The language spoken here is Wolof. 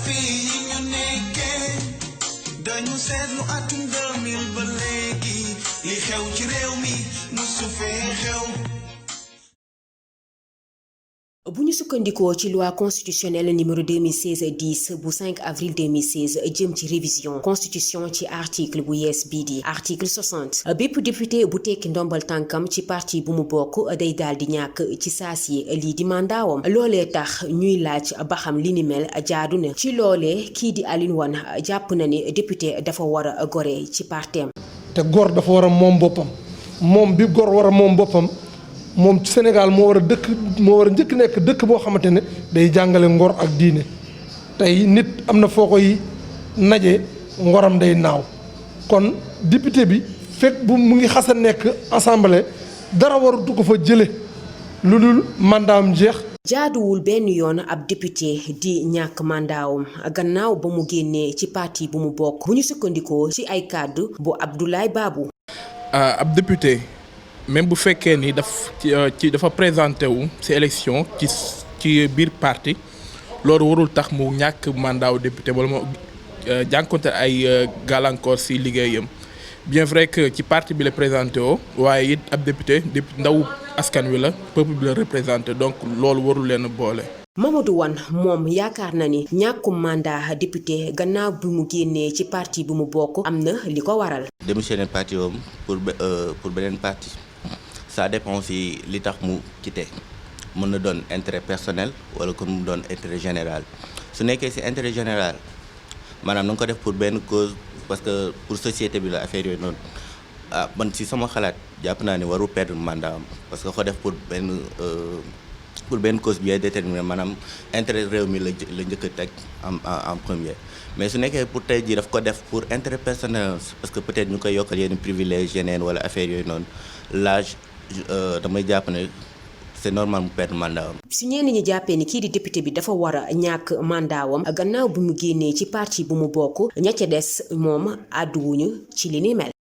fii yi ñu nekkee dañu seetlu atum 2000 ba léegi li xew ci réew mi musu fee xew. bu ñu sukkandikoo ci loi constitutionnelle numéro 2016-10 bu 5 avril 2016 jëm ci révision constitution ci article bu yees bii di article 60 bépp député bu tekki ndombal tànkam ci parti bu mu bokk day daal di ñàkk ci saasi lii di mandawam loolee tax ñuy laaj ba xam li ni mel jaadu na ci loolee kii di Alioune Wane jàpp na ni député dafa war a gore ci parteem. te góor dafa war a moom boppam moom bi góor war a moom boppam. moom Sénégal moo war a njëkk nekk dëkk boo xamante ne day jàngale ngor ak diine tey nit am na foo koy naje ngoram day naaw kon député bi fekk bu mu ngi xas a nekk assemblée dara waratu ko fa jële lu dul mandaam jeex. jaaduwul benn yoon ab député di ñàkk mandaawam gannaaw ba mu génnee ci parti bu mu bokk bu ñu sukkandikoo ci ay kàddu bu Abdoulaye Babou. ab député. même bu fekkee ni dafa présenté wu ci élection ci biir parti loolu warul tax mu ñàkk mandat député wala mu jànkonte ay gàllankoor ci liggéeyam bien vrai que ci parti bi la présenté woo waaye it ab député ndaw askan wi la peuple bi la représenté donc loolu warul leen boole. Mamadou Wane moom yaakaar na ni ñàkkum mandat député gannaaw bi mu génnee ci parti bu mu bokk am na li ko waral. démissionné parti woom pour beneen parti. Ça dépend si li tax mu quitté mën na doon intérêt personnel wala comme mu doon intérêt général su nekkee si intérêt général maanaam na nga ko def pour benn cause parce que pour société bi la affaire yooyu noonu man si sama xalaat jàpp naa ne waru perdre mandat am parce que ko def pour benn cause bien déterminée maanaam intérêt réew mi la njëkk a teg en premier mais su nekkee pour tey jii daf ko def pour intérêt personnel parce que peut-être ñu koy yokkal yenn privilège yeneen wala affaire yooyu noonu l'âge damay jàpp ne c'est normal mu perdre mandat am. su ñenn ñi jàppee ni kii di député bi dafa war a ñàkk mandaawam gannaaw bu mu génnee ci parti bu mu bokk ña ca des moom àdduwuñu ci li ni mel.